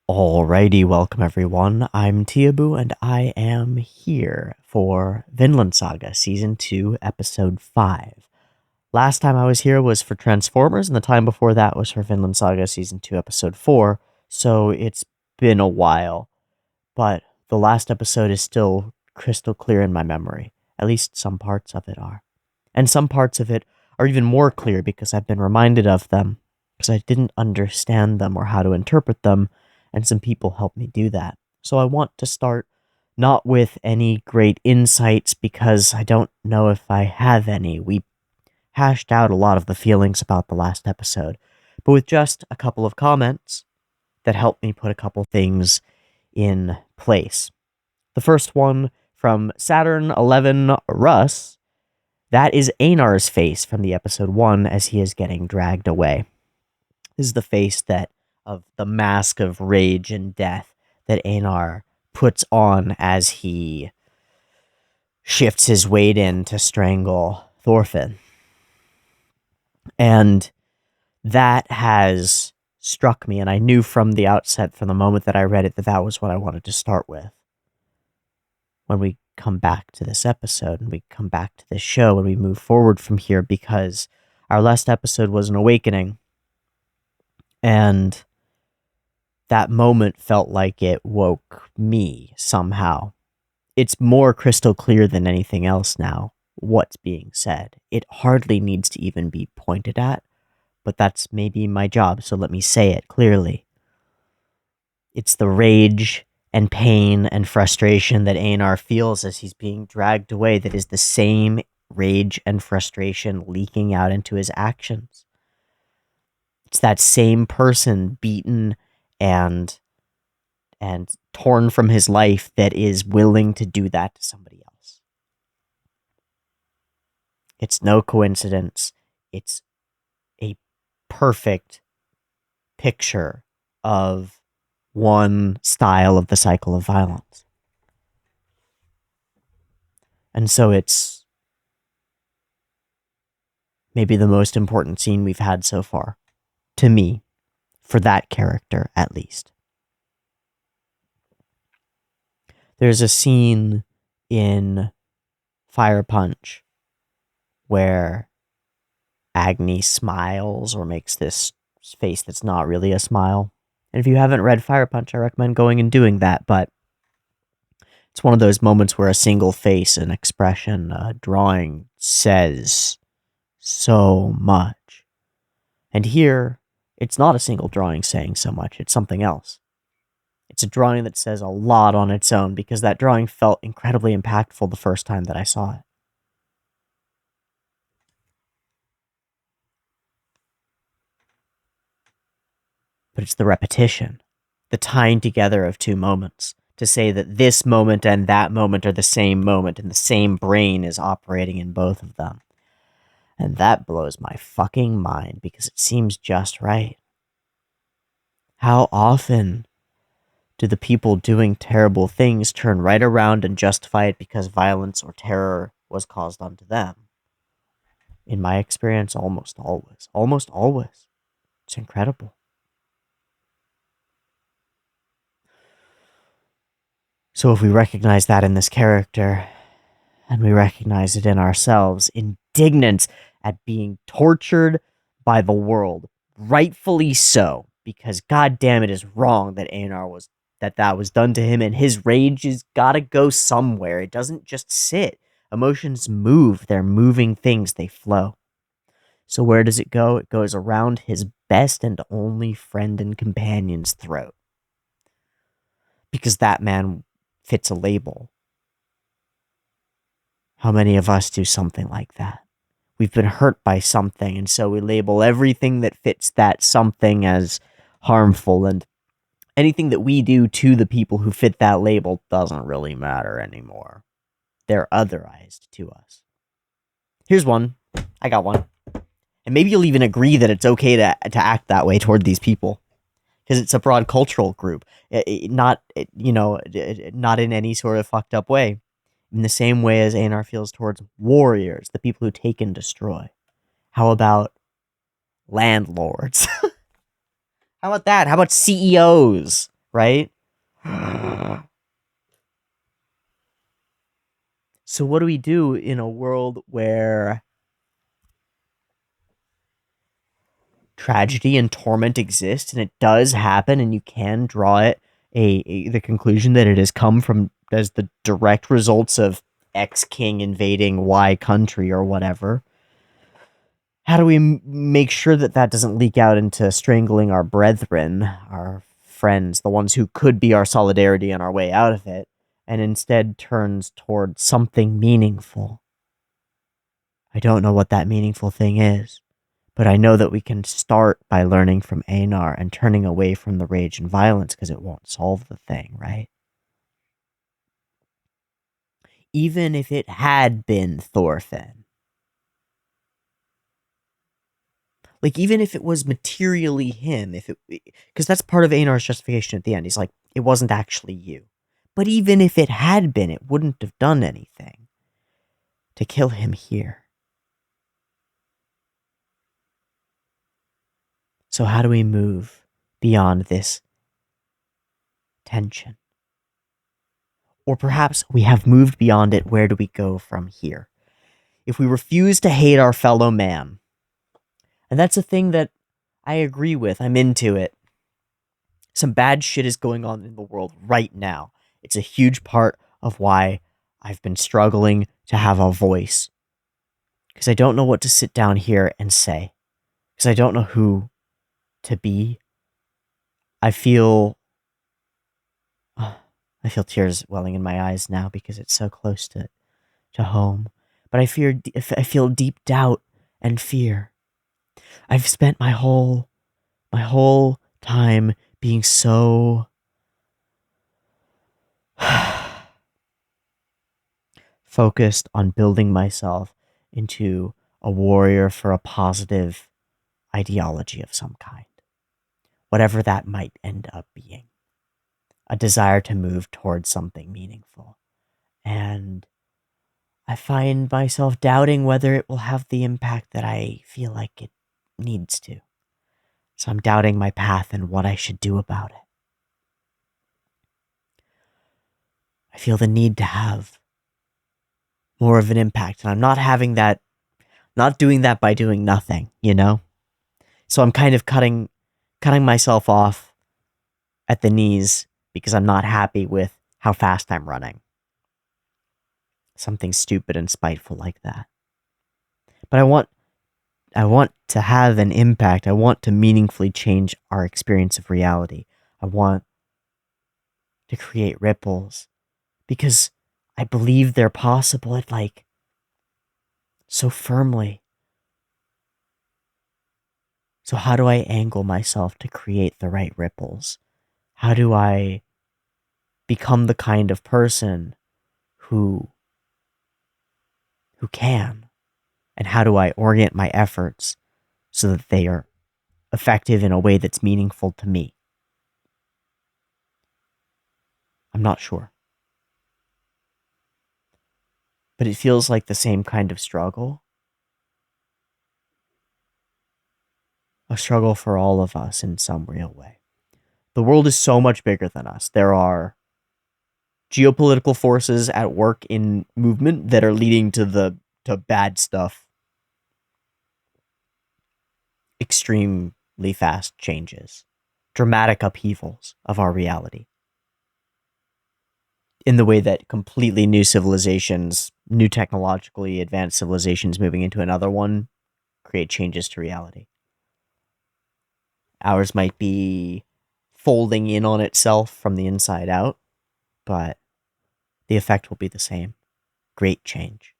Alrighty, welcome everyone. I'm Teeaboo, and I am here for Vinland Saga Season 2, Episode 5. Last time I was here was for Transformers, and the time before that was for Vinland Saga Season 2, Episode 4, so it's been a while. But the last episode is still crystal clear in my memory. At least some parts of it are. And some parts of it are even more clear because I've been reminded of them, because I didn't understand them or how to interpret them, and some people helped me do that. So I want to start not with any great insights because I don't know if I have any. We hashed out a lot of the feelings about the last episode, but with just a couple of comments that helped me put a couple things in place. The first one from Saturn 11 Russ. That is Einar's face from the episode 1 as he is getting dragged away. This is the face that of the mask of rage and death that Einar puts on as he shifts his weight in to strangle Thorfinn. And that has struck me, and I knew from the outset, from the moment that I read it, that that was what I wanted to start with. When we come back to this episode, and we come back to this show, and we move forward from here, because our last episode was an awakening, and that moment felt like it woke me somehow. It's more crystal clear than anything else now, what's being said. It hardly needs to even be pointed at, but that's maybe my job, so let me say it clearly. It's the rage and pain and frustration that Einar feels as he's being dragged away that is the same rage and frustration leaking out into his actions. It's that same person beaten and torn from his life that is willing to do that to somebody else. It's no coincidence. It's a perfect picture of one style of the cycle of violence. And so it's maybe the most important scene we've had so far, to me, for that character at least. There's a scene in Fire Punch where Agni smiles or makes this face that's not really a smile. And if you haven't read Fire Punch, I recommend going and doing that, but it's one of those moments where a single face, an expression, a drawing says so much. And here, it's not a single drawing saying so much, it's something else. It's a drawing that says a lot on its own because that drawing felt incredibly impactful the first time that I saw it. But it's the repetition, the tying together of two moments, to say that this moment and that moment are the same moment and the same brain is operating in both of them. And that blows my fucking mind because it seems just right. How often do the people doing terrible things turn right around and justify it because violence or terror was caused onto them? In my experience, almost always. Almost always. It's incredible. So if we recognize that in this character, and we recognize it in ourselves, indignant at being tortured by the world, rightfully so, because goddamn it is wrong that Einar was that was done to him, and his rage has gotta go somewhere. It doesn't just sit. Emotions move. They're moving things. They flow. So where does it go? It goes around his best and only friend and companion's throat. Because that man fits a label. How many of us do something like that? We've been hurt by something, and so we label everything that fits that something as harmful, and anything that we do to the people who fit that label doesn't really matter anymore. They're otherized to us. Here's one. I got one. And maybe you'll even agree that it's okay to act that way toward these people. Because it's a broad cultural group. Not in any sort of fucked up way. In the same way as Einar feels towards warriors, the people who take and destroy. How about landlords? How about that? How about CEOs? right? So what do we do in a world where tragedy and torment exist, and it does happen, and you can draw it the conclusion that it has come from as the direct results of X king invading Y country or whatever? How do we make sure that that doesn't leak out into strangling our brethren, our friends, the ones who could be our solidarity on our way out of it, and instead turns towards something meaningful? I don't know what that meaningful thing is, but I know that we can start by learning from Einar and turning away from the rage and violence because it won't solve the thing, right? Even if it had been Thorfinn, like even if it was materially him, if it, because that's part of Einar's justification at the end. He's like, it wasn't actually you. But even if it had been, it wouldn't have done anything to kill him here. So how do we move beyond this tension? Or perhaps we have moved beyond it. Where do we go from here? If we refuse to hate our fellow man, and that's a thing that I agree with, I'm into it. Some bad shit is going on in the world right now. It's a huge part of why I've been struggling to have a voice. Because I don't know what to sit down here and say. Because I don't know who to be. I feel I feel tears welling in my eyes now because it's so close to home. But I feel deep doubt and fear. I've spent my whole time being so focused on building myself into a warrior for a positive ideology of some kind, whatever that might end up being, a desire to move towards something meaningful. And I find myself doubting whether it will have the impact that I feel like it needs to. So I'm doubting my path and what I should do about it. I feel the need to have more of an impact, and I'm not having that, not doing that by doing nothing, you know? So I'm kind of cutting myself off at the knees because I'm not happy with how fast I'm running. Something stupid and spiteful like that. But I want to have an impact. I want to meaningfully change our experience of reality. I want to create ripples because I believe they're possible at like so firmly. So how do I angle myself to create the right ripples? How do I become the kind of person who can? And how do I orient my efforts so that they are effective in a way that's meaningful to me? I'm not sure. But it feels like the same kind of struggle. A struggle for all of us in some real way. The world is so much bigger than us. There are geopolitical forces at work in movement that are leading to bad stuff. Extremely fast changes. Dramatic upheavals of our reality. In the way that completely new civilizations, new technologically advanced civilizations moving into another one, create changes to reality. Ours might be folding in on itself from the inside out, but the effect will be the same. Great change.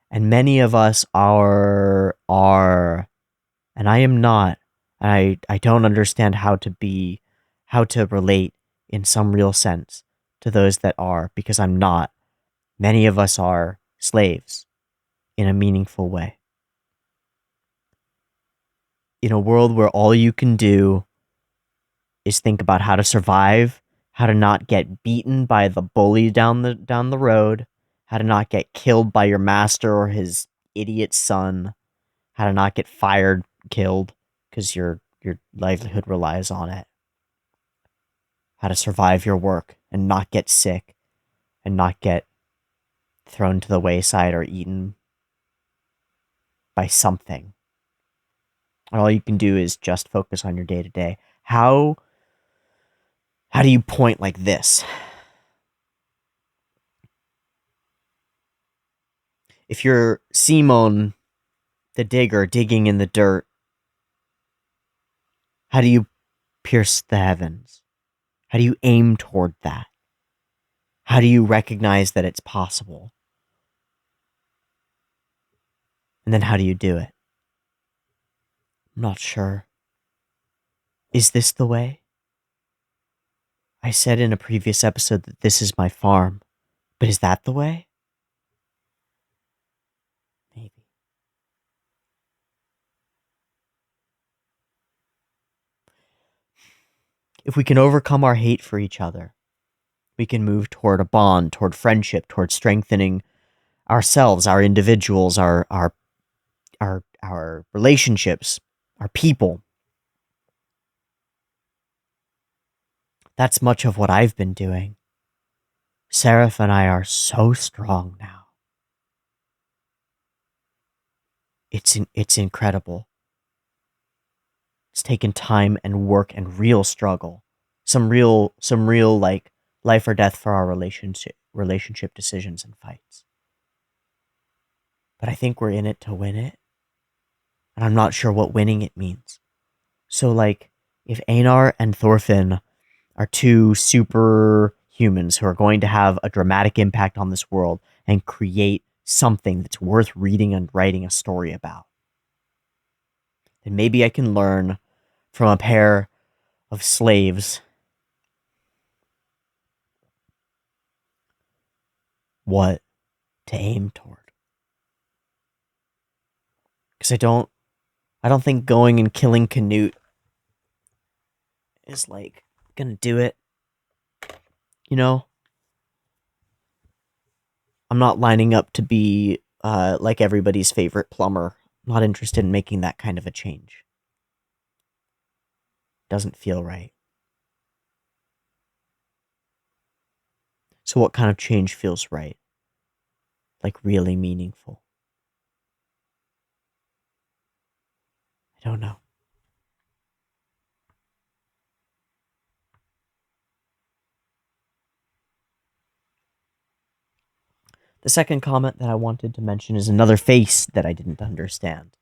And many of us are, and I am not, and I don't understand how to relate in some real sense to those that are, because I'm not. Many of us are slaves in a meaningful way. In a world where all you can do is think about how to survive, how to not get beaten by the bully down the road, how to not get killed by your master or his idiot son, how to not get fired, killed because your livelihood relies on it. how to survive your work and not get sick and not get thrown to the wayside or eaten by something. And all you can do is just focus on your day to day. How do you point like this? If you're Simon the digger digging in the dirt, how do you pierce the heavens? How do you aim toward that? How do you recognize that it's possible? And then how do you do it? I'm not sure. Is this the way? I said in a previous episode that this is my farm, but is that the way? Maybe. If we can overcome our hate for each other, we can move toward a bond, toward friendship, toward strengthening ourselves, our individuals, our relationships, our people. That's much of what I've been doing. Seraph and I are so strong now. It's incredible. It's taken time and work and real struggle. Some real like life or death for our relationship decisions and fights. But I think we're in it to win it. And I'm not sure what winning it means. So like if Einar and Thorfinn are two super humans who are going to have a dramatic impact on this world and create something that's worth reading and writing a story about, then maybe I can learn from a pair of slaves what to aim toward. Because I don't think going and killing Canute is like gonna do it. You know? I'm not lining up to be like everybody's favorite plumber. I'm not interested in making that kind of a change. Doesn't feel right. So what kind of change feels right? Like really meaningful? I don't know. The second comment that I wanted to mention is another face that I didn't understand.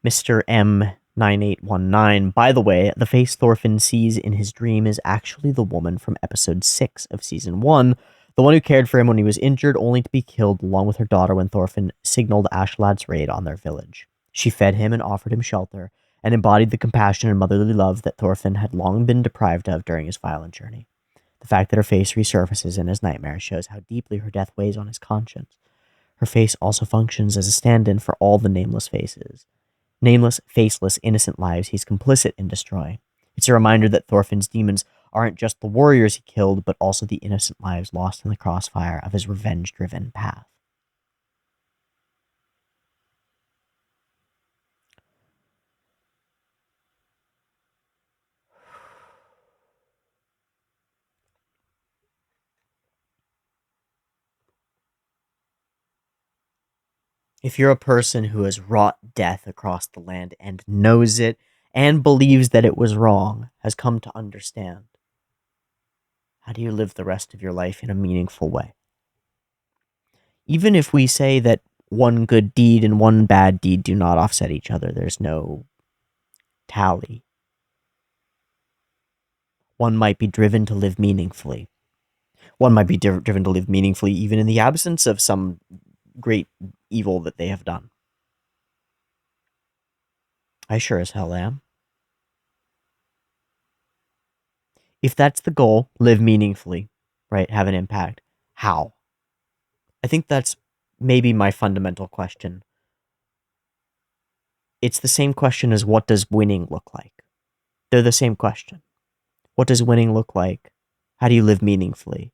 Mr. M9819. By the way, the face Thorfinn sees in his dream is actually the woman from episode 6 of season 1, the one who cared for him when he was injured, only to be killed along with her daughter when Thorfinn signaled Ashlad's raid on their village. She fed him and offered him shelter, and embodied the compassion and motherly love that Thorfinn had long been deprived of during his violent journey. The fact that her face resurfaces in his nightmares shows how deeply her death weighs on his conscience. Her face also functions as a stand-in for all the nameless faces. Nameless, faceless, innocent lives he's complicit in destroying. It's a reminder that Thorfinn's demons aren't just the warriors he killed, but also the innocent lives lost in the crossfire of his revenge-driven path. If you're a person who has wrought death across the land and knows it and believes that it was wrong, has come to understand, how do you live the rest of your life in a meaningful way? Even if we say that one good deed and one bad deed do not offset each other, there's no tally. One might be driven to live meaningfully. One might be driven to live meaningfully even in the absence of some great evil that they have done. I sure as hell am. If that's the goal, live meaningfully, right? Have an impact. How? I think that's maybe my fundamental question. It's the same question as what does winning look like? They're the same question. What does winning look like? How do you live meaningfully?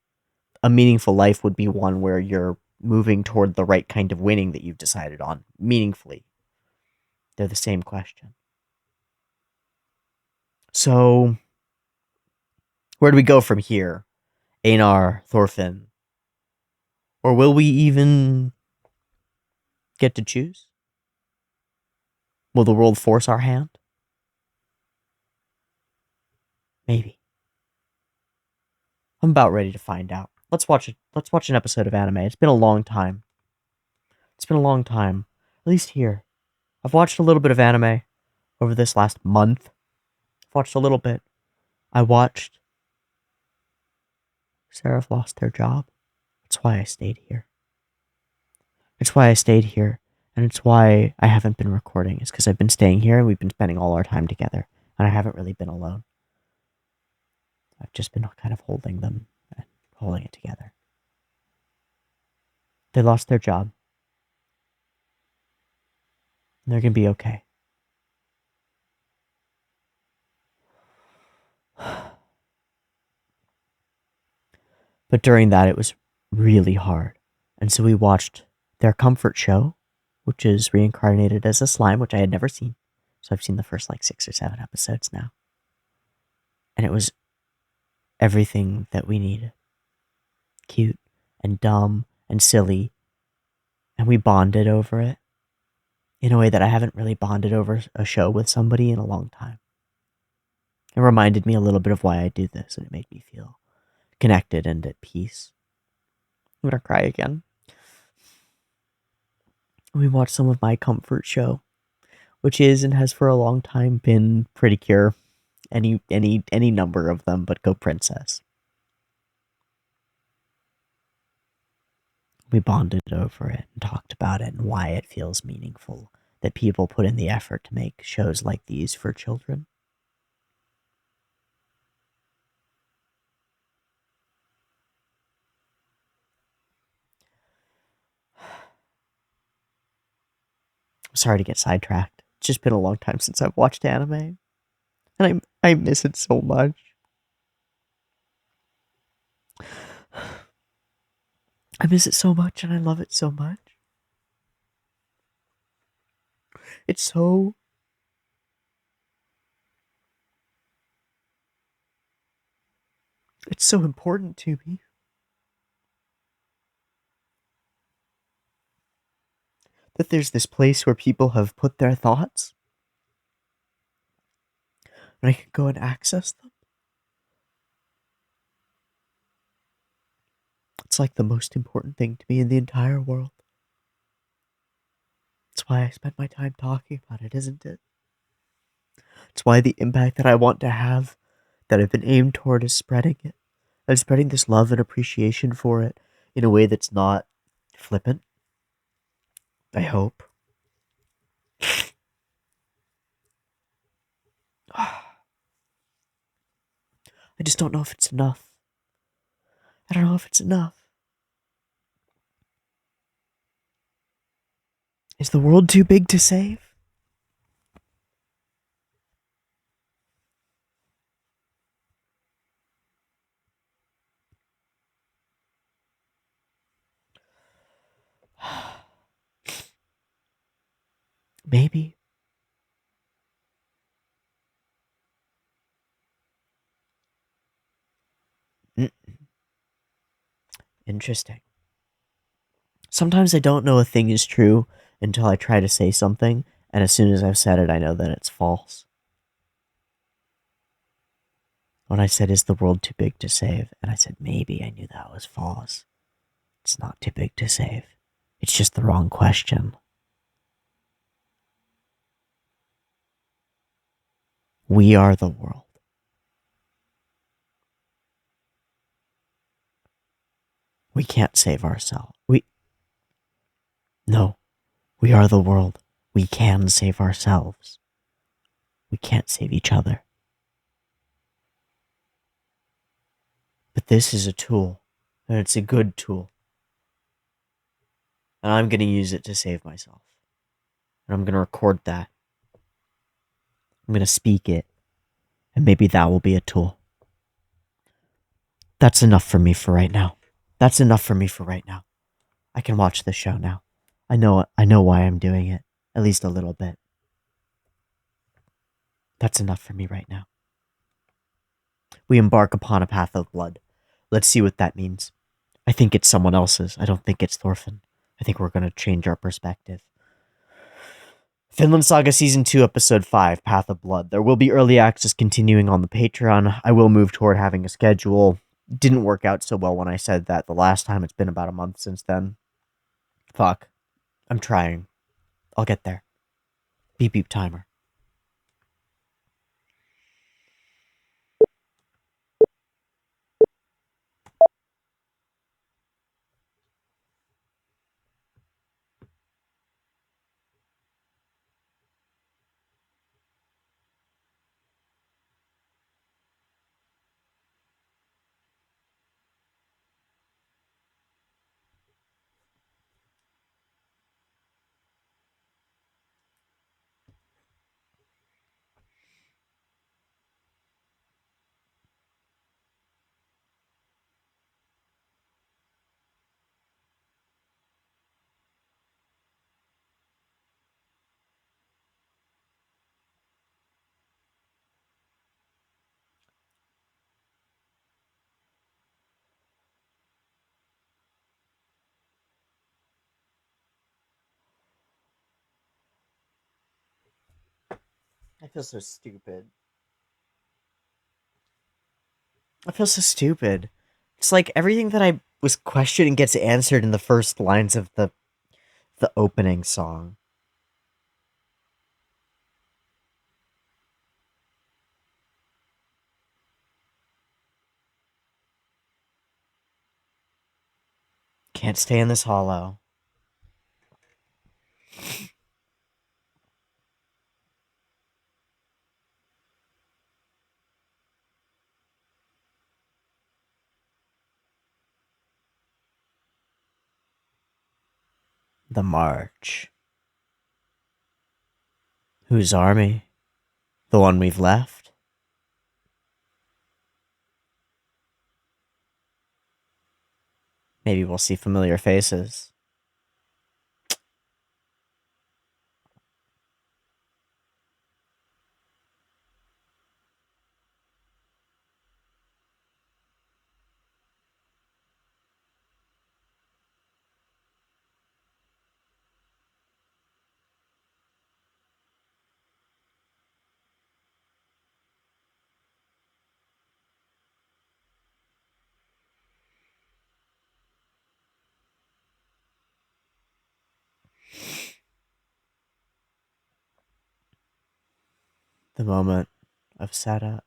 A meaningful life would be one where you're moving toward the right kind of winning that you've decided on meaningfully. They're the same question. So Where do we go from here? Einar, Thorfinn. Or will we even get to choose? Will the world force our hand? Maybe. I'm about ready to find out. Let's watch it. Let's watch an episode of anime. It's been a long time. It's been a long time. At least here. I've watched a little bit of anime over this last month. I've watched a little bit. I watched Seraph lost their job. That's why I stayed here. It's why I stayed here. And it's why I haven't been recording. It's because I've been staying here and we've been spending all our time together. And I haven't really been alone. I've just been kind of holding them and holding it together. They lost their job. And they're going to be okay. But during that, it was really hard. And so we watched their comfort show, which is reincarnated as a slime, which I had never seen. So I've seen the first 6 or 7 episodes now. And it was everything that we needed. Cute and dumb and silly. And we bonded over it in a way that I haven't really bonded over a show with somebody in a long time. It reminded me a little bit of why I do this, and it made me feel connected and at peace. I'm gonna cry again. We watched some of my comfort show, which is and has for a long time been Pretty Cure. Any number of them, but Go Princess. We bonded over it and talked about it and why it feels meaningful that people put in the effort to make shows like these for children. I'm sorry to get sidetracked. It's just been a long time since I've watched anime. And I miss it so much. I miss it so much and I love it so much. It's so important to me. That there's this place where people have put their thoughts and I can go and access them. It's like the most important thing to me in the entire world. It's why I spend my time talking about it, isn't it? It's why the impact that I want to have, that I've been aimed toward, is spreading it. And spreading this love and appreciation for it in a way that's not flippant. I hope. I just don't know if it's enough. I don't know if it's enough. Is the world too big to save? Maybe. Interesting. Sometimes I don't know a thing is true until I try to say something, and as soon as I've said it, I know that it's false. When I said, is the world too big to save? And I said, maybe, I knew that was false. It's not too big to save. It's just the wrong question. We are the world. We can't save ourselves. No, we are the world. We can save ourselves. We can't save each other. But this is a tool, and it's a good tool. And I'm going to use it to save myself. And I'm going to record that. I'm going to speak it. And maybe that will be a tool. That's enough for me for right now. That's enough for me for right now. I can watch this show now. I know why I'm doing it. At least a little bit. That's enough for me right now. We embark upon a path of blood. Let's see what that means. I think it's someone else's. I don't think it's Thorfinn. I think we're going to change our perspective. Vinland Saga Season 2, Episode 5, Path of Blood. There will be early access continuing on the Patreon. I will move toward having a schedule. Didn't work out so well when I said that the last time. It's been about a month since then. Fuck. I'm trying. I'll get there. Beep beep timer. I feel so stupid. I feel so stupid. It's like everything that I was questioning gets answered in the first lines of the opening song. Can't stay in this hollow. The march. Whose army? The one we've left? Maybe we'll see familiar faces. The moment I've sat up.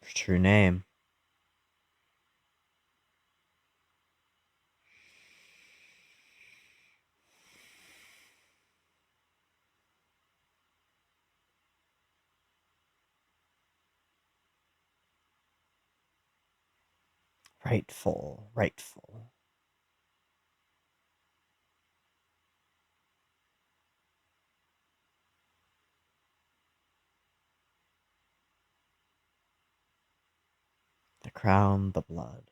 Her true name. Rightful. Rightful. The crown, the blood.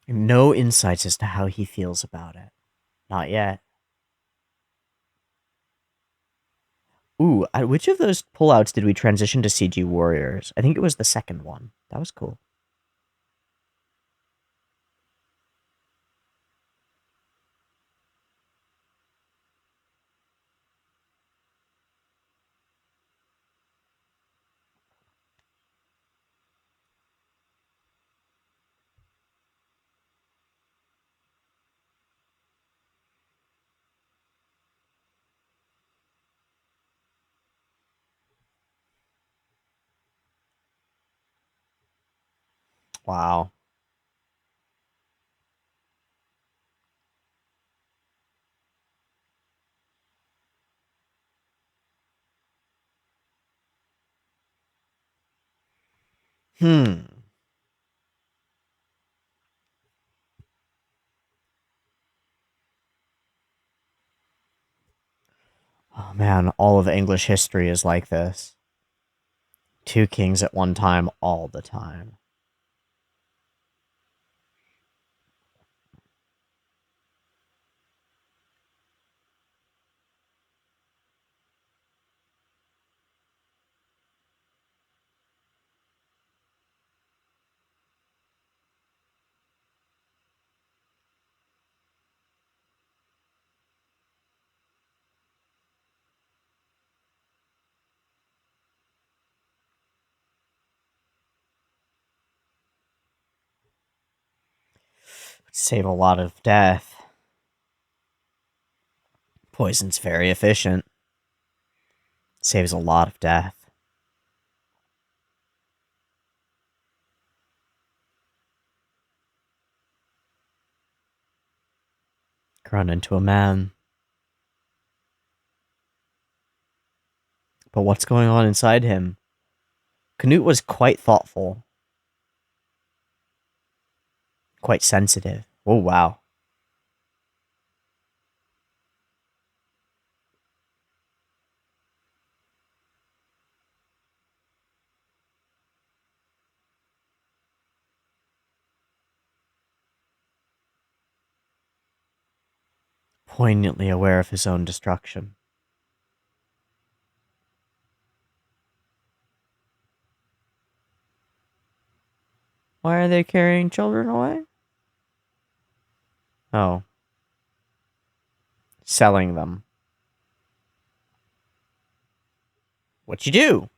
No insights as to how he feels about it. Not yet. Ooh, which of those pullouts did we transition to CG Warriors? I think it was the second one. That was cool. Wow. Hmm. Oh man, all of English history is like this. Two kings at one time, all the time. Save a lot of death. Poison's very efficient. Saves a lot of death. Run into a man. But what's going on inside him? Canute was quite thoughtful. Quite sensitive. Oh, wow. Poignantly aware of his own destruction. Why are they carrying children away? Oh. Selling them. What you do?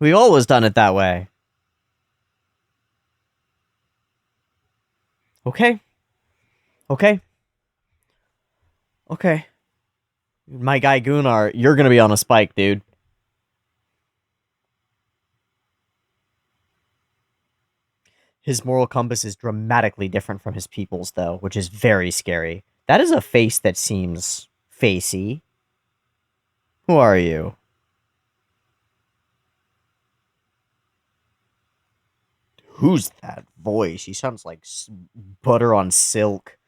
We always done it that way. Okay. Okay. Okay. My guy Gunnar, you're gonna be on a spike, dude. His moral compass is dramatically different from his people's, though, which is very scary. That is a face that seems facey. Who are you? Who's that voice? He sounds like butter on silk.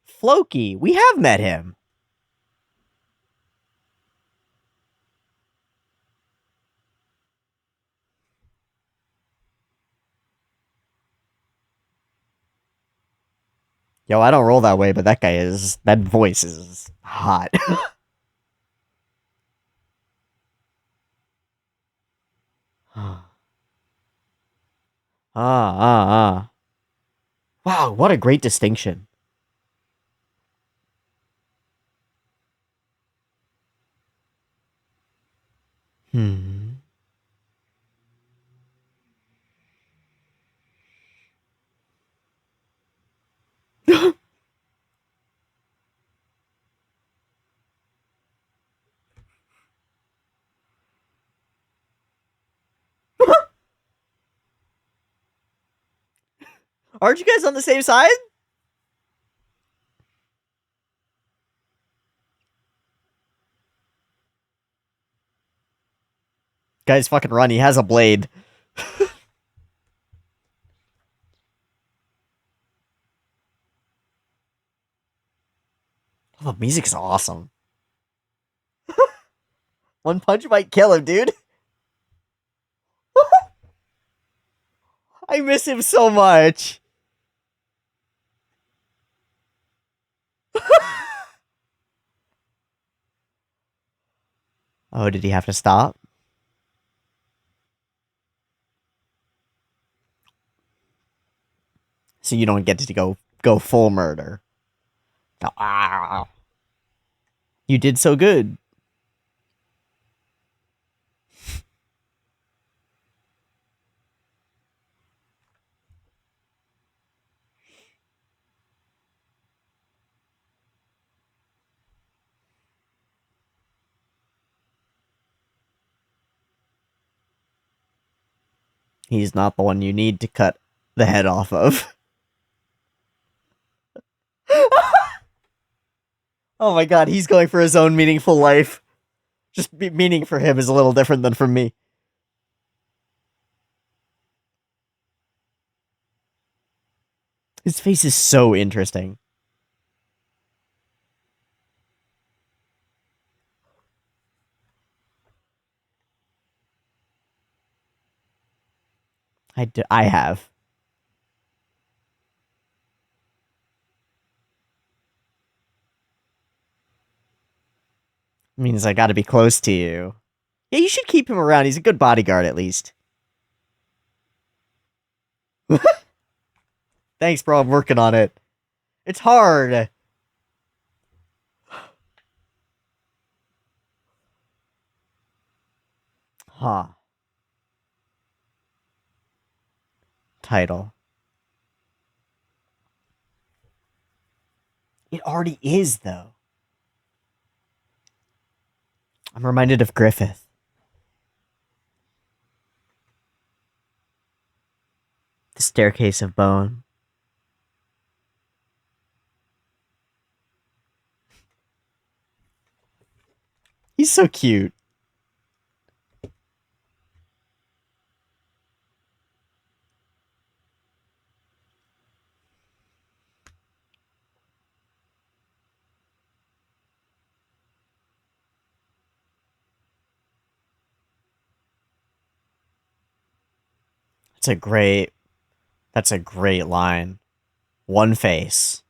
Floki, we have met him. Yo, I don't roll that way, but that voice is hot. Ah. Wow, what a great distinction. Hmm. Aren't you guys on the same side? Guys, fucking run. He has a blade. Oh, the music's awesome. One punch might kill him, dude. I miss him so much. Oh, did he have to stop? So you don't get to go full murder. Ah. You did so good. He's not the one you need to cut the head off of. Oh my god, he's going for his own meaningful life. Just meaning for him is a little different than for me. His face is so interesting. I have. Means I gotta be close to you. Yeah, you should keep him around. He's a good bodyguard, at least. Thanks, bro. I'm working on it. It's hard. Huh. Title. It already is, though. I'm reminded of Griffith. The Staircase of Bone. He's so cute. That's a great. That's a great line. One face.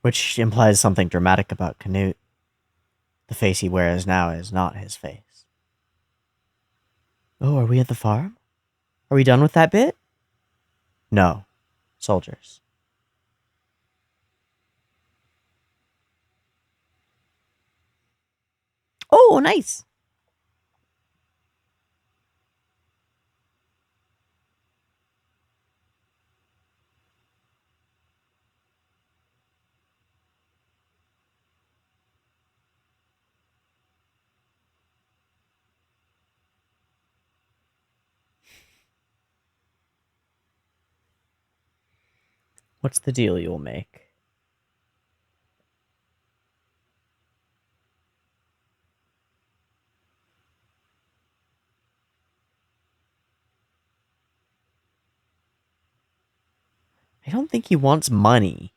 Which implies something dramatic about Canute. The face he wears now is not his face. Oh, are we at the farm? Are we done with that bit? No. Soldiers. Oh, nice. What's the deal you'll make? I don't think he wants money.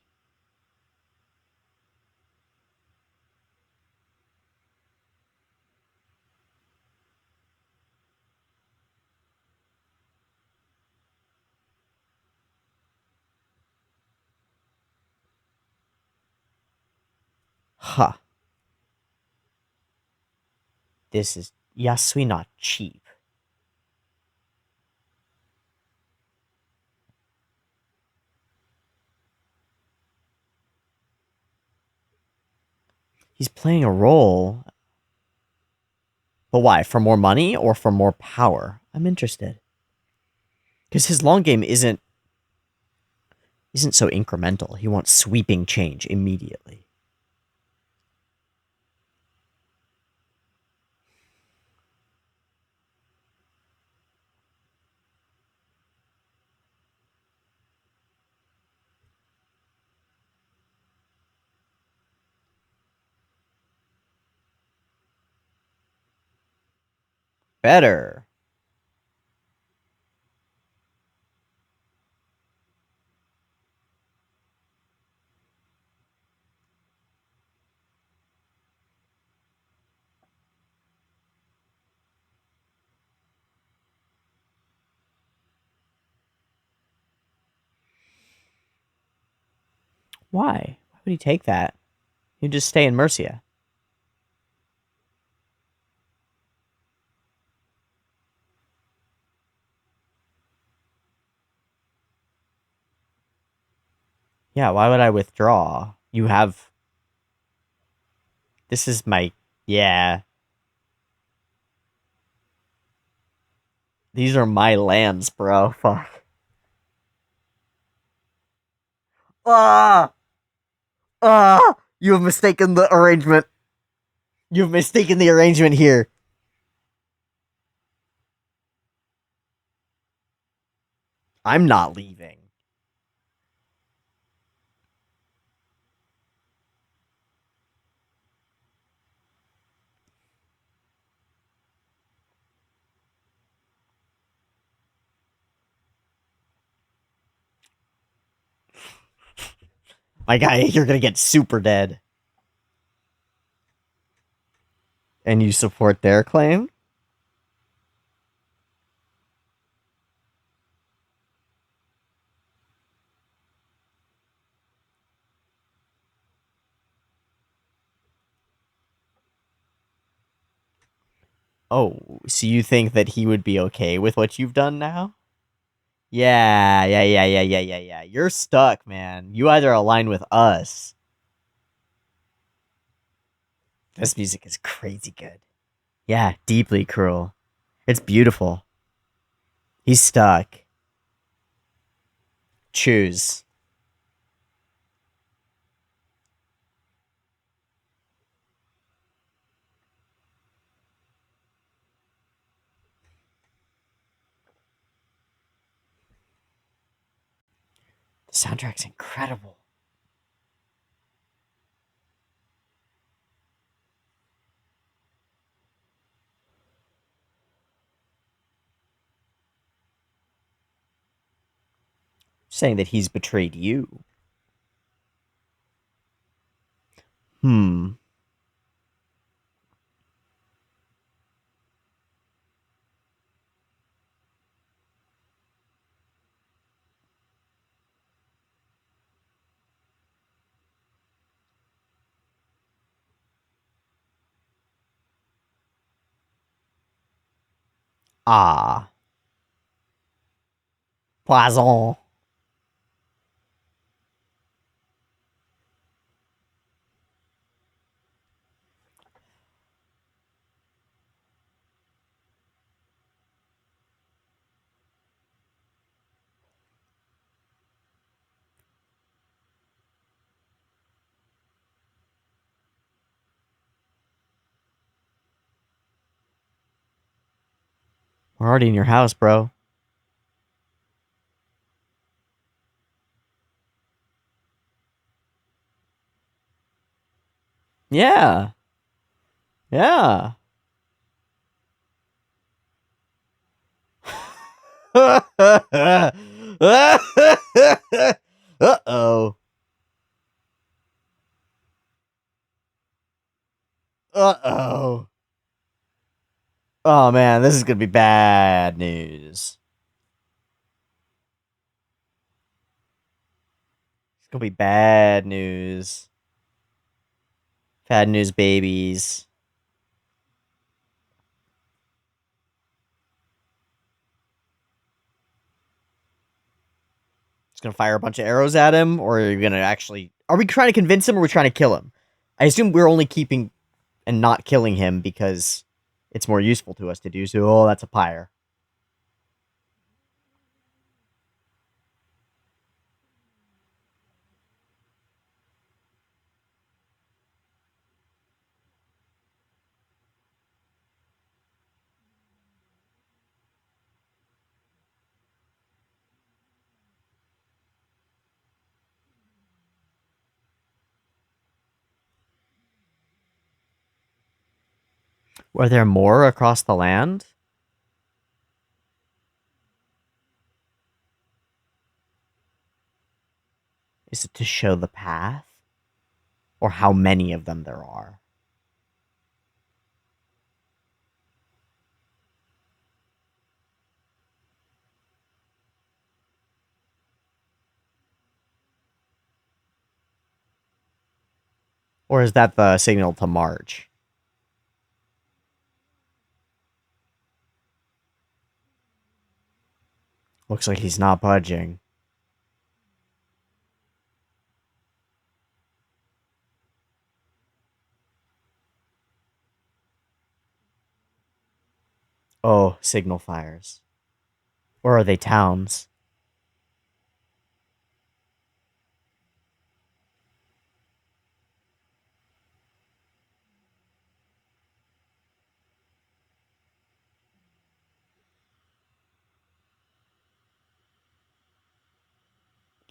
Huh. This is Yasui not cheap. He's playing a role. But why? For more money or for more power? I'm interested. Because his long game isn't so incremental. He wants sweeping change immediately. Better. Why? Why would he take that? He'd just stay in Mercia. Yeah, why would I withdraw? You have. This is my. Yeah. These are my lands, bro. Fuck. Ah! Ah! You have mistaken the arrangement. You've mistaken the arrangement here. I'm not leaving. My guy, you're gonna get super dead. And you support their claim? Oh, so you think that he would be okay with what you've done now? Yeah. You're stuck, man. You either align with us. This music is crazy good. Yeah, deeply cruel. It's beautiful. He's stuck. Choose. The soundtrack's incredible. Saying that he's betrayed you. Hmm. Ah. Poison. We're already in your house, bro. Yeah. Yeah. Uh-oh. Uh-oh. Oh man, this is gonna be bad news. It's gonna be bad news. Bad news, babies. Just gonna fire a bunch of arrows at him, or are you gonna actually? Are we trying to convince him, or are we trying to kill him? I assume we're only keeping and not killing him because it's more useful to us to do so. Oh, that's a pyre. Were there more across the land? Is it to show the path, or how many of them there are? Or is that the signal to march? Looks like he's not budging. Oh, signal fires. Or are they towns?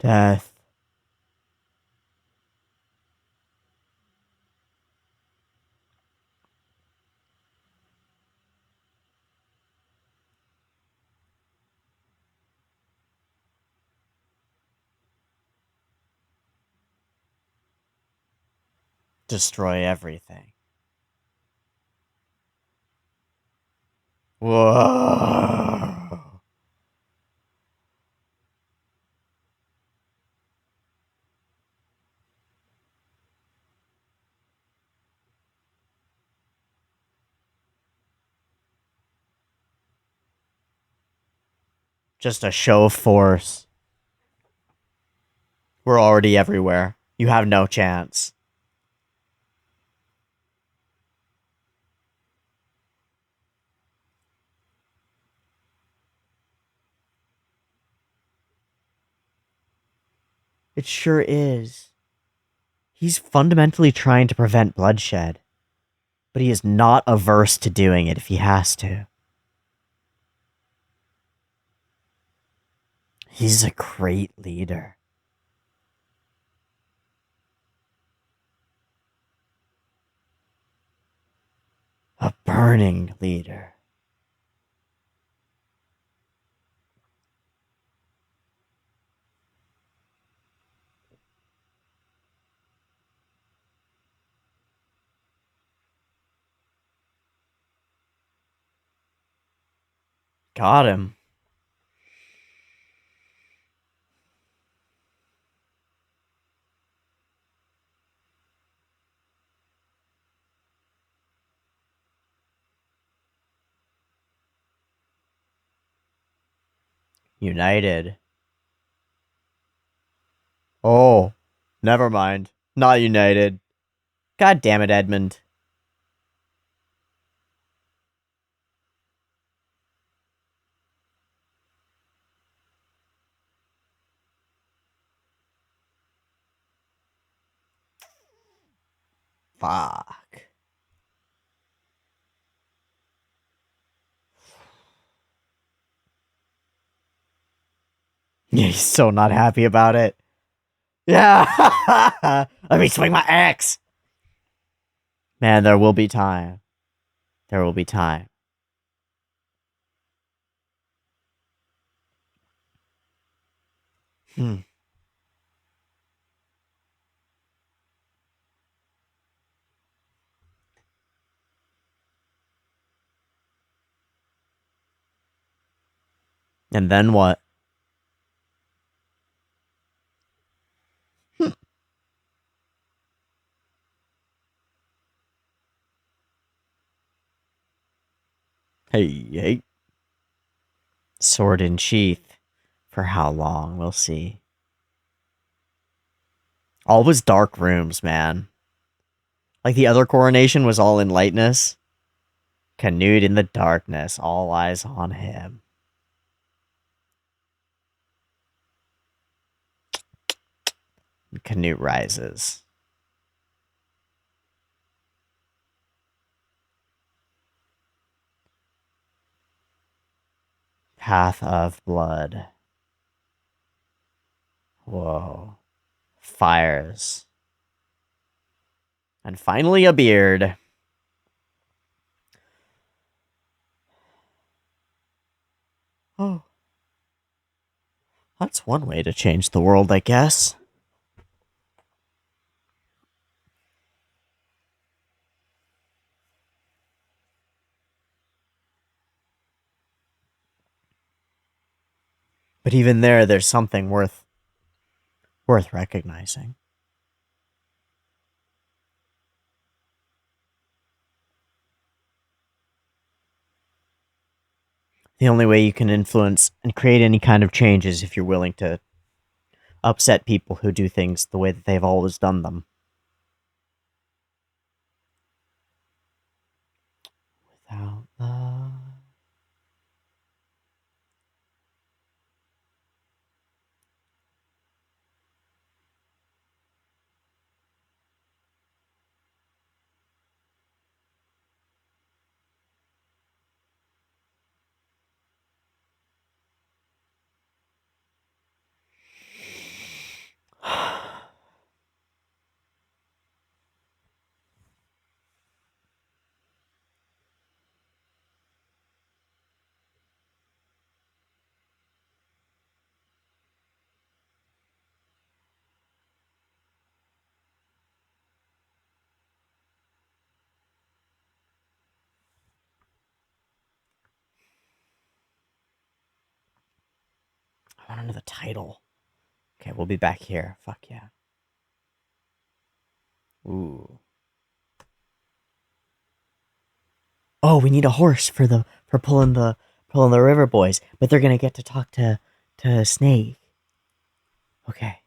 Death. Destroy everything. Whoa. Just a show of force. We're already everywhere. You have no chance. It sure is. He's fundamentally trying to prevent bloodshed, but he is not averse to doing it if he has to. He's a great leader. A burning leader. Got him. United. Oh, never mind. Not united. God damn it, Edmund. Fuck. Yeah, he's so not happy about it. Yeah. Let me swing my axe. Man, there will be time. There will be time. Hmm. And then what? Hey, hey. Sword in sheath. For how long? We'll see. All was dark rooms, man. Like the other coronation was all in lightness. Canute in the darkness. All eyes on him. Canute rises. Path of blood. Whoa. Fires. And finally a beard. Oh. That's one way to change the world, I guess. But even there's something worth recognizing. The only way you can influence and create any kind of change is if you're willing to upset people who do things the way that they've always done them. Without love. don't know the title. Okay, we'll be back here. Fuck yeah. Ooh. Oh, we need a horse for pulling the river boys, but they're gonna get to talk to Snake. Okay.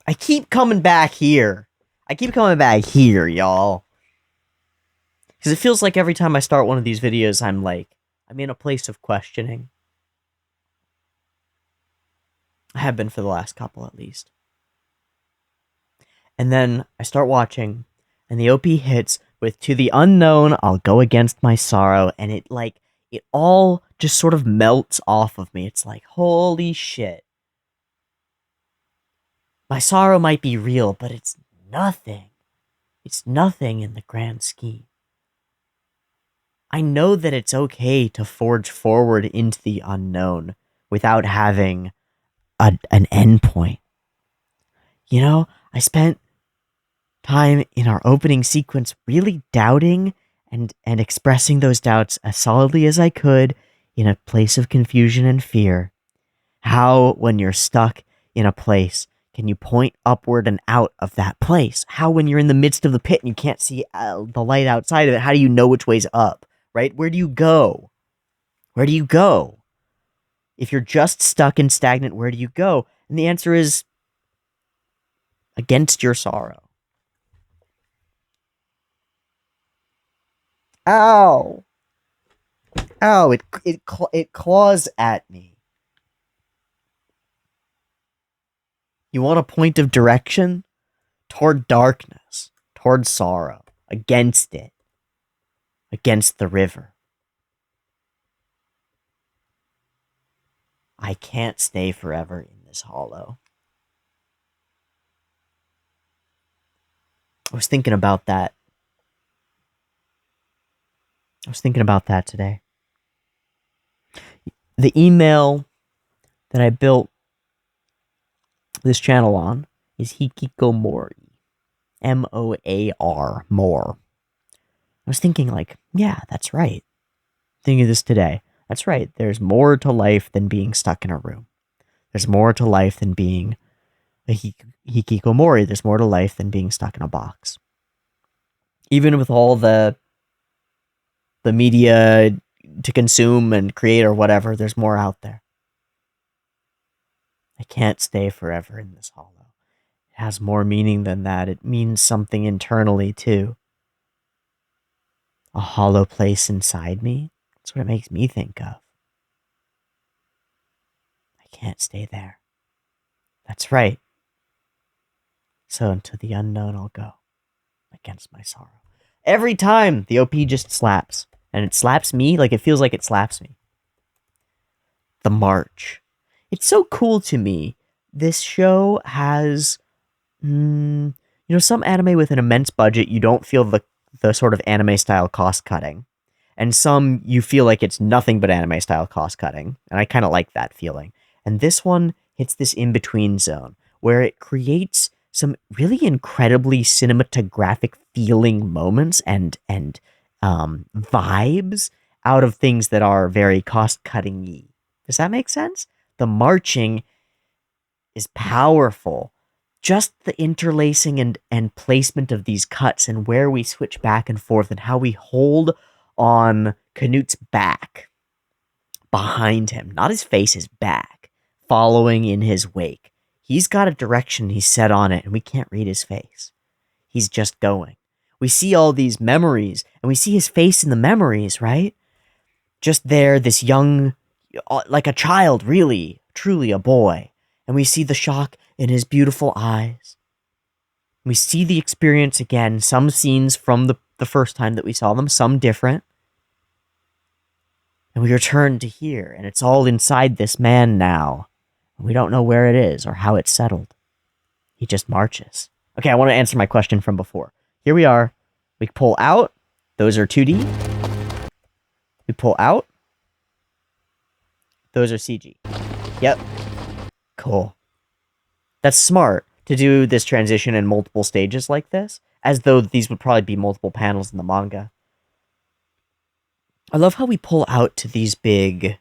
I keep coming back here. Y'all. Because it feels like every time I start one of these videos, I'm in a place of questioning. I have been for the last couple, at least. And then I start watching, and the OP hits with "To the unknown, I'll go against my sorrow," and it all just sort of melts off of me. It's like, holy shit. My sorrow might be real, but it's nothing. It's nothing in the grand scheme. I know that it's okay to forge forward into the unknown without having an endpoint. You know, I spent time in our opening sequence really doubting and expressing those doubts as solidly as I could in a place of confusion and fear. How, when you're stuck in a place, can you point upward and out of that place? How, when you're in the midst of the pit and you can't see the light outside of it, how do you know which way's up, right? Where do you go? Where do you go? If you're just stuck and stagnant, where do you go? And the answer is against your sorrow. Ow! Ow! It claws at me. You want a point of direction? Toward darkness, toward sorrow, against it, against the river. I can't stay forever in this hollow. I was thinking about that. Today. The email that I built this channel on is Hikikomori. M-O-A-R, more. I was thinking yeah, that's right. Thinking of this today. That's right. There's more to life than being stuck in a room. There's more to life than being a hikikomori. There's more to life than being stuck in a box. Even with all the media to consume and create or whatever, there's more out there. I can't stay forever in this hollow. It has more meaning than that. It means something internally, too. A hollow place inside me. That's what it makes me think of. I can't stay there. That's right. So into the unknown I'll go, against my sorrow. Every time the OP just slaps. And it slaps me like it feels like it slaps me. The march. It's so cool to me. This show has, some anime with an immense budget, you don't feel the sort of anime style cost cutting. And some you feel like it's nothing but anime style cost cutting. And I kind of like that feeling. And this one hits this in-between zone where it creates some really incredibly cinematographic feeling moments and vibes out of things that are very cost-cutting-y. Does that make sense? The marching is powerful. Just the interlacing and placement of these cuts and where we switch back and forth and how we hold on Canute's back behind him, not his face, his back, following in his wake. He's got a direction he's set on it, and we can't read his face. He's just going. We see all these memories, and we see his face in the memories, right? Just there, this young, like a child, really, truly a boy. And we see the shock in his beautiful eyes. We see the experience again, some scenes from the first time that we saw them, some different. And we return to here, and it's all inside this man now. We don't know where it is or how it's settled. He just marches. Okay, I want to answer my question from before. Here we are. We pull out. Those are 2D. We pull out. Those are CG. Yep. Cool. That's smart to do this transition in multiple stages like this. as though these would probably be multiple panels in the manga. I love how we pull out to these big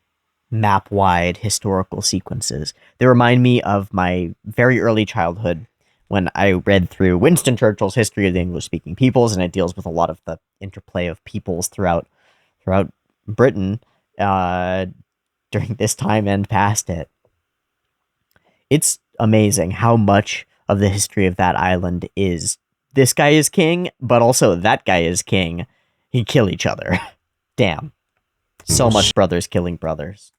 map-wide historical sequences. They remind me of my very early childhood when I read through Winston Churchill's History of the English-Speaking Peoples, and it deals with a lot of the interplay of peoples throughout Britain uh, during this time and past it. It's amazing how much of the history of that island is this guy is king, but also that guy is king. He kill each other. Damn. So much brothers killing brothers.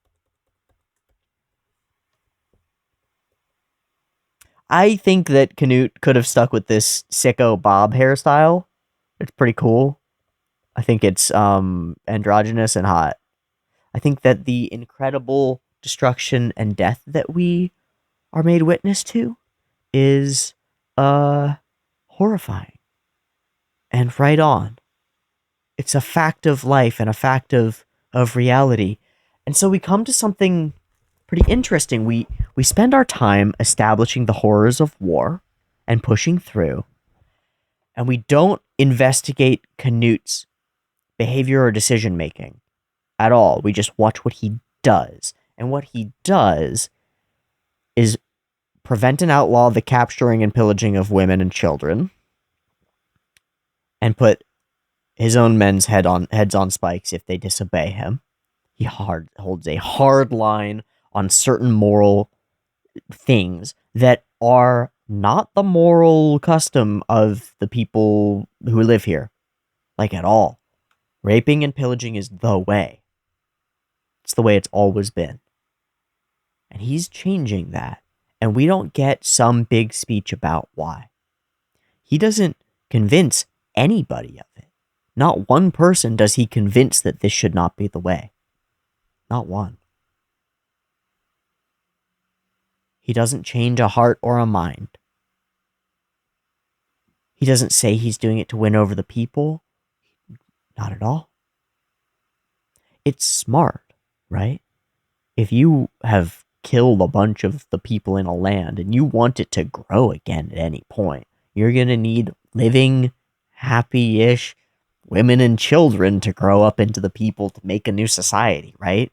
I think that Canute could have stuck with this sicko bob hairstyle. It's pretty cool. I think it's androgynous and hot. I think that the incredible destruction and death that we are made witness to is horrifying and right on. It's a fact of life and a fact of reality. And so we come to something pretty interesting. We spend our time establishing the horrors of war and pushing through, and we don't investigate Canute's behavior or decision making at all. We just watch what he does. And what he does is prevent and outlaw the capturing and pillaging of women and children, and put his own men's heads on spikes if they disobey him. He holds a hard line on certain moral things that are not the moral custom of the people who live here, like at all. Raping and pillaging is the way. It's the way it's always been. And he's changing that. And we don't get some big speech about why. He doesn't convince anybody of it. Not one person does he convince that this should not be the way. Not one. He doesn't change a heart or a mind. He doesn't say he's doing it to win over the people. Not at all. It's smart, right? If you have killed a bunch of the people in a land and you want it to grow again at any point, you're going to need living, happy-ish women and children to grow up into the people to make a new society, right?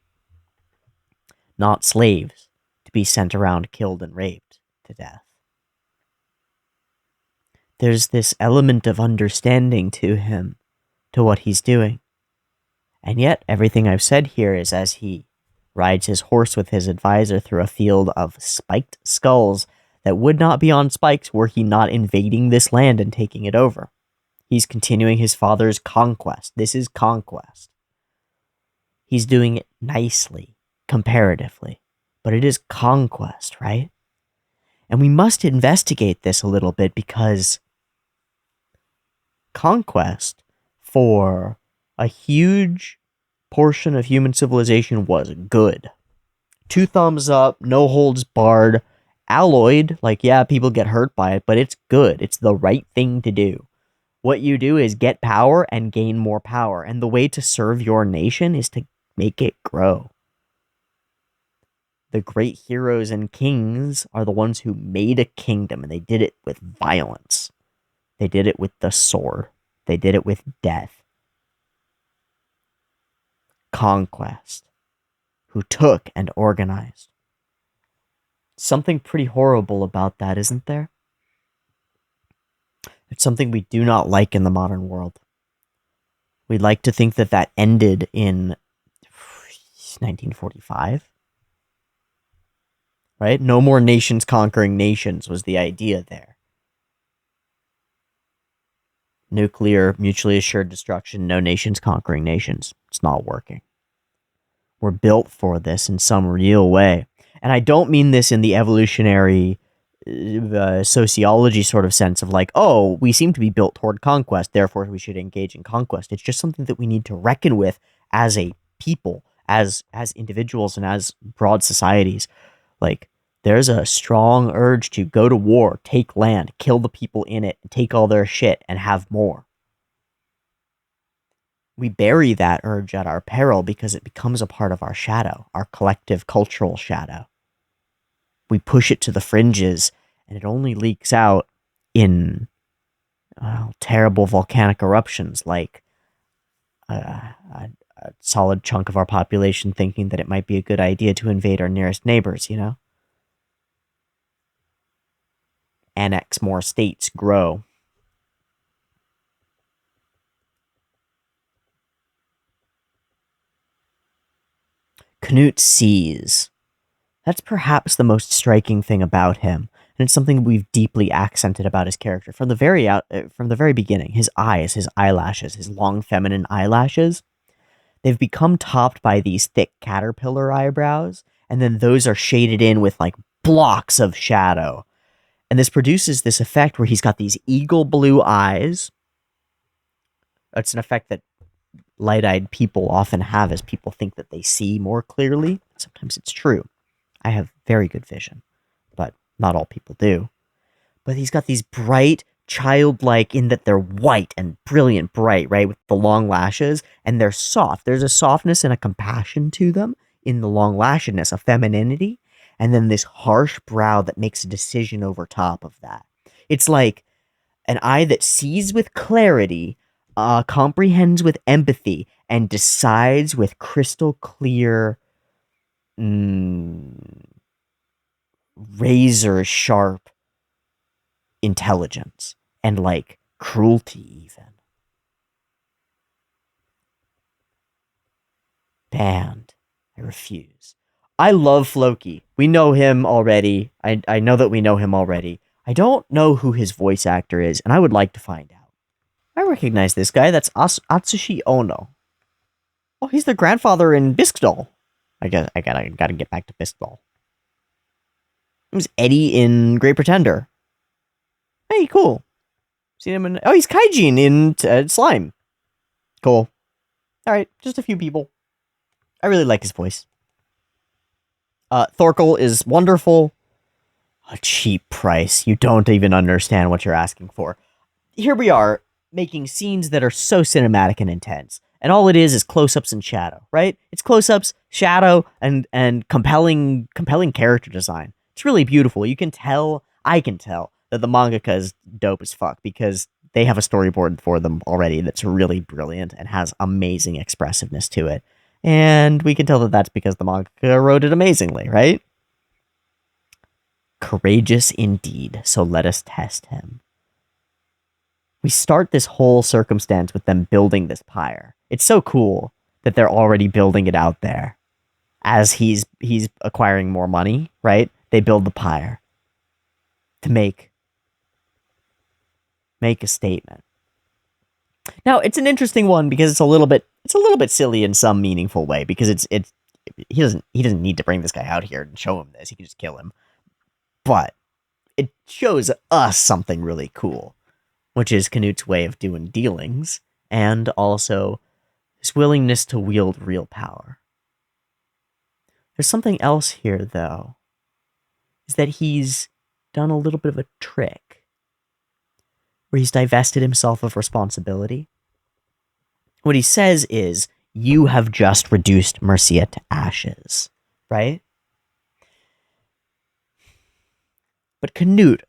Not slaves to be sent around killed and raped to death. There's this element of understanding to him, to what he's doing. And yet, everything I've said here is as he rides his horse with his advisor through a field of spiked skulls that would not be on spikes were he not invading this land and taking it over. He's continuing his father's conquest. This is conquest. He's doing it nicely, comparatively, but it is conquest, right? And we must investigate this a little bit because conquest for a huge portion of human civilization was good. 2 thumbs up, no holds barred, alloyed, like, yeah, people get hurt by it, but it's good. It's the right thing to do. What you do is get power and gain more power, and the way to serve your nation is to make it grow. The great heroes and kings are the ones who made a kingdom, and they did it with violence. They did it with the sword. They did it with death. Conquest. Who took and organized. Something pretty horrible about that, isn't there? It's something we do not like in the modern world. We'd like to think that that ended in 1945. Right? No more nations conquering nations was the idea there. Nuclear, mutually assured destruction, no nations conquering nations. It's not working. We're built for this in some real way. And I don't mean this in the evolutionary sociology sort of sense of like, oh, we seem to be built toward conquest, therefore we should engage in conquest. It's just something that we need to reckon with as a people, as individuals, and as broad societies. Like, there's a strong urge to go to war, take land, kill the people in it, take all their shit, and have more. We bury that urge at our peril because it becomes a part of our shadow, our collective cultural shadow. We push it to the fringes, and it only leaks out in terrible volcanic eruptions, like a solid chunk of our population thinking that it might be a good idea to invade our nearest neighbors, annex more states, grow. Canute sees. That's perhaps the most striking thing about him, and it's something we've deeply accented about his character from the very beginning. His eyes, his eyelashes, his long feminine eyelashes, they've become topped by these thick caterpillar eyebrows, and then those are shaded in with like blocks of shadow. And this produces this effect where he's got these eagle blue eyes. It's an effect that light-eyed people often have as people think that they see more clearly. Sometimes it's true. I have very good vision, but not all people do. But he's got these bright, childlike, in that they're white and brilliant bright, right? With the long lashes, and they're soft. There's a softness and a compassion to them in the long lashedness, a femininity, and then this harsh brow that makes a decision over top of that. It's like an eye that sees with clarity, comprehends with empathy, and decides with crystal clear, razor sharp intelligence and like cruelty even. Banned. I refuse. I love Floki. We know him already. I know that we know him already. I don't know who his voice actor is, and I would like to find out. I recognize this guy. That's Atsushi Ono. Oh, he's the grandfather in Biscuitdoll. I guess I gotta get back to Biscuitdoll. It was Eddie in Great Pretender. Hey, cool. Seen him in. Oh, he's Kaijin in Slime. Cool. All right, just a few people. I really like his voice. Thorkel is wonderful. A cheap price. You don't even understand what you're asking for. Here we are, making scenes that are so cinematic and intense. And all it is close-ups and shadow, right? It's close-ups, shadow, and compelling character design. It's really beautiful. I can tell, that the mangaka is dope as fuck because they have a storyboard for them already that's really brilliant and has amazing expressiveness to it. And we can tell that that's because the mangaka wrote it amazingly, right? Courageous indeed, so let us test him. We start this whole circumstance with them building this pyre. It's so cool that they're already building it out there. As he's acquiring more money, right? They build the pyre to make a statement. Now, it's an interesting one because it's a little bit silly in some meaningful way because he doesn't need to bring this guy out here and show him this. He can just kill him. But it shows us something really cool, which is Canute's way of doing dealings and also his willingness to wield real power. There's something else here, though, is that he's done a little bit of a trick where he's divested himself of responsibility. What he says is, you have just reduced Mercia to ashes, right? But Canute,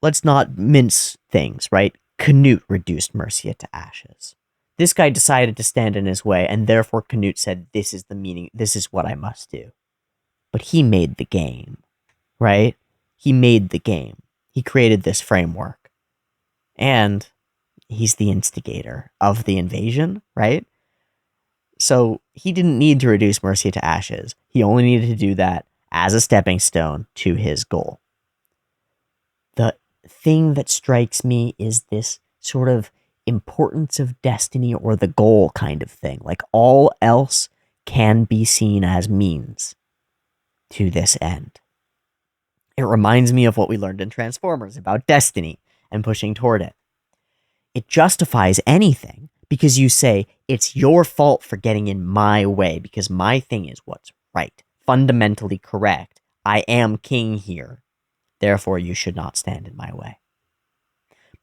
let's not mince things, right? Canute reduced Mercia to ashes. This guy decided to stand in his way, and therefore Canute said, this is the meaning, this is what I must do. But he made the game, right? He made the game. He created this framework. And he's the instigator of the invasion, right? So he didn't need to reduce Mercia to ashes. He only needed to do that as a stepping stone to his goal. The thing that strikes me is this sort of importance of destiny or the goal kind of thing. Like all else can be seen as means to this end. It reminds me of what we learned in Transformers about destiny and pushing toward it. It justifies anything because you say, it's your fault for getting in my way because my thing is what's right, fundamentally correct. I am king here. Therefore, you should not stand in my way.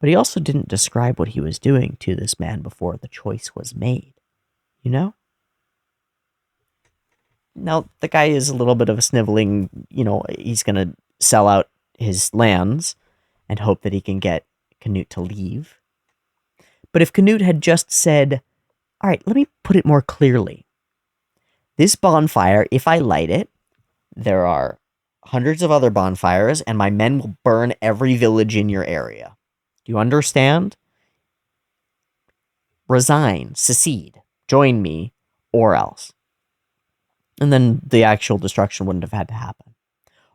But he also didn't describe what he was doing to this man before the choice was made. You know? Now, the guy is a little bit of a sniveling, he's going to sell out his lands and hope that he can get Canute to leave. But if Canute had just said, all right, let me put it more clearly. This bonfire, if I light it, there are hundreds of other bonfires, and my men will burn every village in your area. Do you understand? Resign, secede, join me, or else. And then the actual destruction wouldn't have had to happen.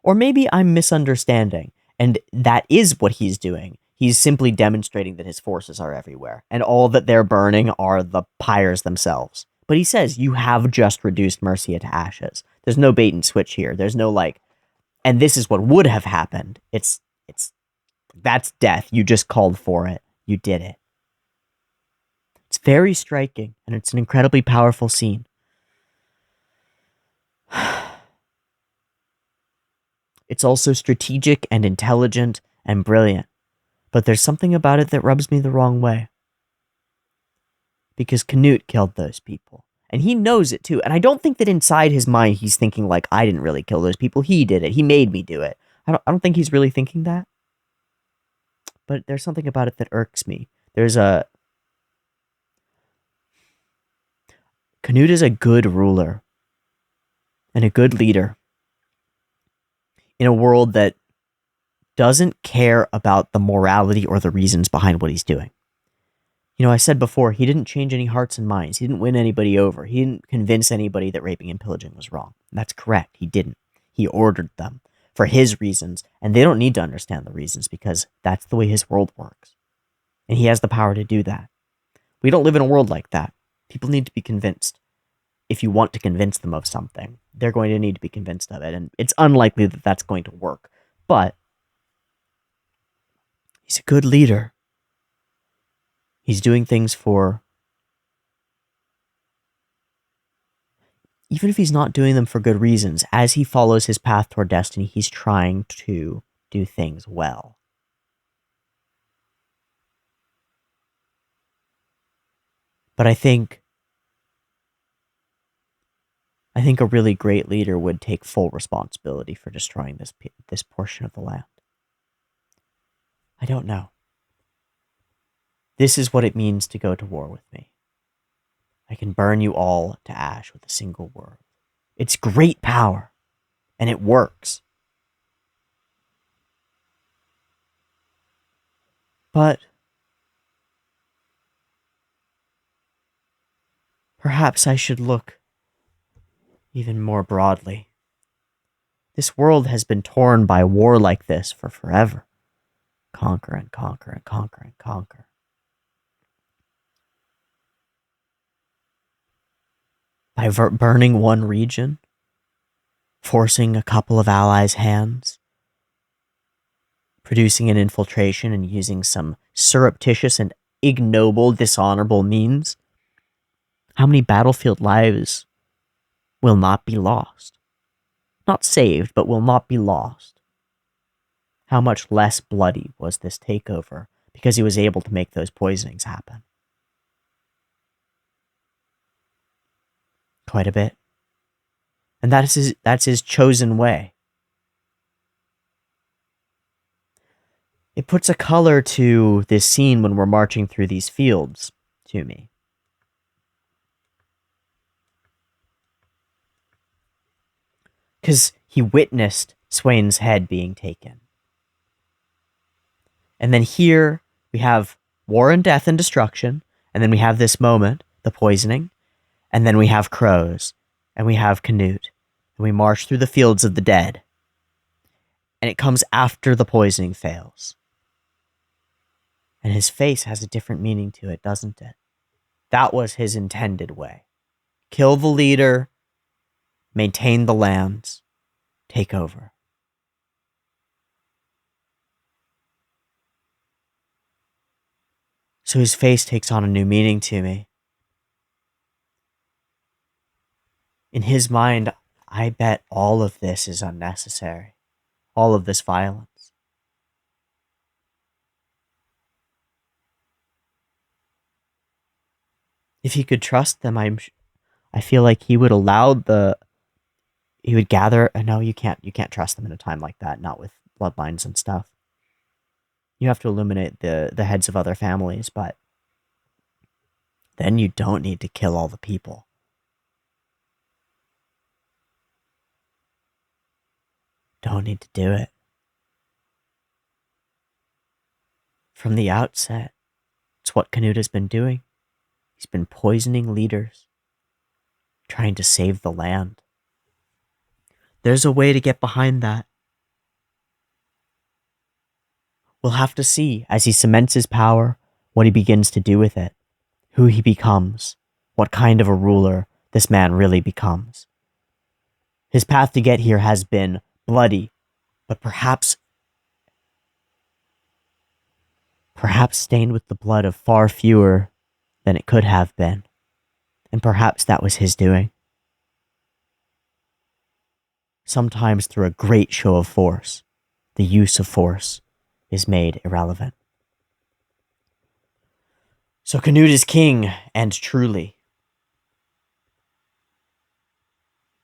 Or maybe I'm misunderstanding, and that is what he's doing. He's simply demonstrating that his forces are everywhere, and all that they're burning are the pyres themselves. But he says, you have just reduced Mercia to ashes. There's no bait and switch here. There's no and this is what would have happened. That's death. You just called for it. You did it. It's very striking, and it's an incredibly powerful scene. It's also strategic and intelligent and brilliant, but there's something about it that rubs me the wrong way. Because Canute killed those people, and he knows it too. And I don't think that inside his mind he's thinking like, I didn't really kill those people. He did it. He made me do it. I don't think he's really thinking that. But there's something about it that irks me. Canute is a good ruler and a good leader in a world that doesn't care about the morality or the reasons behind what he's doing. You know, I said before, he didn't change any hearts and minds. He didn't win anybody over. He didn't convince anybody that raping and pillaging was wrong. That's correct. He didn't. He ordered them for his reasons, and they don't need to understand the reasons because that's the way his world works. And he has the power to do that. We don't live in a world like that. People need to be convinced. If you want to convince them of something, they're going to need to be convinced of it, and it's unlikely that that's going to work. But he's a good leader. He's doing things for... Even if he's not doing them for good reasons, as he follows his path toward destiny, he's trying to do things well. But I think a really great leader would take full responsibility for destroying this portion of the land. I don't know. This is what it means to go to war with me. I can burn you all to ash with a single word. It's great power, and it works. But perhaps I should look even more broadly. This world has been torn by war like this for forever. Conquer and conquer and conquer and conquer. By burning one region, forcing a couple of allies' hands, producing an infiltration and using some surreptitious and ignoble, dishonorable means, how many battlefield lives will not be lost? Not saved, but will not be lost. How much less bloody was this takeover because he was able to make those poisonings happen? Quite a bit. And that's his chosen way. It puts a color to this scene when we're marching through these fields to me. Because he witnessed Swain's head being taken. And then here we have war and death and destruction. And then we have this moment, the poisoning. And then we have crows. And we have Canute. And we march through the fields of the dead. And it comes after the poisoning fails. And his face has a different meaning to it, doesn't it? That was his intended way. Kill the leader, maintain the lands, take over. So his face takes on a new meaning to me. In his mind, I bet all of this is unnecessary. All of this violence. If he could trust them, I feel like he would he would gather. No, you can't trust them in a time like that, not with bloodlines and stuff. You have to eliminate the heads of other families, but then you don't need to kill all the people. Don't need to do it. From the outset, it's what Canute has been doing. He's been poisoning leaders, trying to save the land. There's a way to get behind that. We'll have to see as he cements his power, what he begins to do with it, who he becomes, what kind of a ruler this man really becomes. His path to get here has been bloody, but perhaps stained with the blood of far fewer than it could have been. And perhaps that was his doing. Sometimes through a great show of force, the use of force is made irrelevant. So Canute is king, and truly.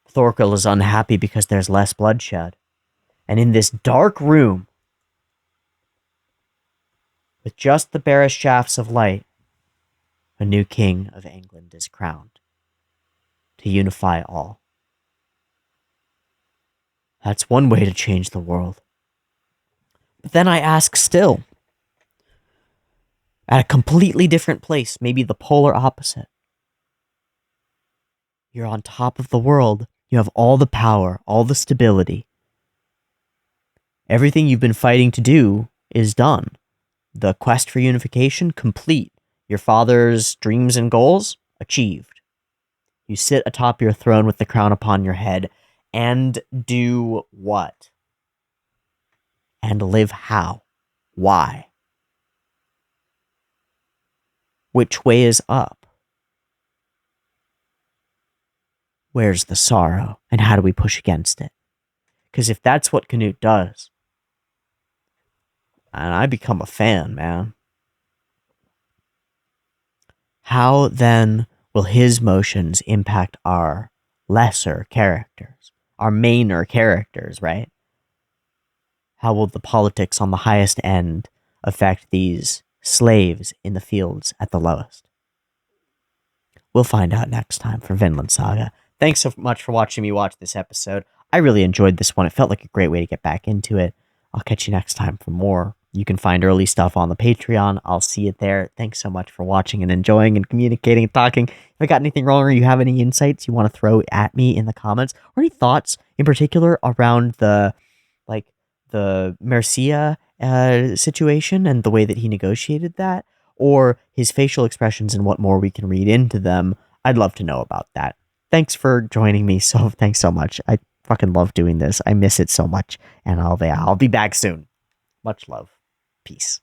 Thorkel is unhappy because there's less bloodshed. And in this dark room, with just the barest shafts of light, a new king of England is crowned to unify all. That's one way to change the world. But then I ask still, at a completely different place, maybe the polar opposite. You're on top of the world. You have all the power, all the stability. Everything you've been fighting to do is done. The quest for unification, complete. Your father's dreams and goals, achieved. You sit atop your throne with the crown upon your head, and do what? And live how? Why? Which way is up? Where's the sorrow, and how do we push against it? Because if that's what Canute does, and I become a fan, man, how then will his motions impact our lesser characters, our mainer characters, right? How will the politics on the highest end affect these slaves in the fields at the lowest? We'll find out next time for Vinland Saga. Thanks so much for watching me watch this episode. I really enjoyed this one. It felt like a great way to get back into it. I'll catch you next time for more. You can find early stuff on the Patreon. I'll see you there. Thanks so much for watching and enjoying and communicating and talking. If I got anything wrong or you have any insights you want to throw at me in the comments, or any thoughts in particular around the Mercia situation and the way that he negotiated that, or his facial expressions and what more we can read into them, I'd love to know about that. Thanks for joining me. Thanks so much. I fucking love doing this. I miss it so much, and I'll be back soon. Much love. Peace.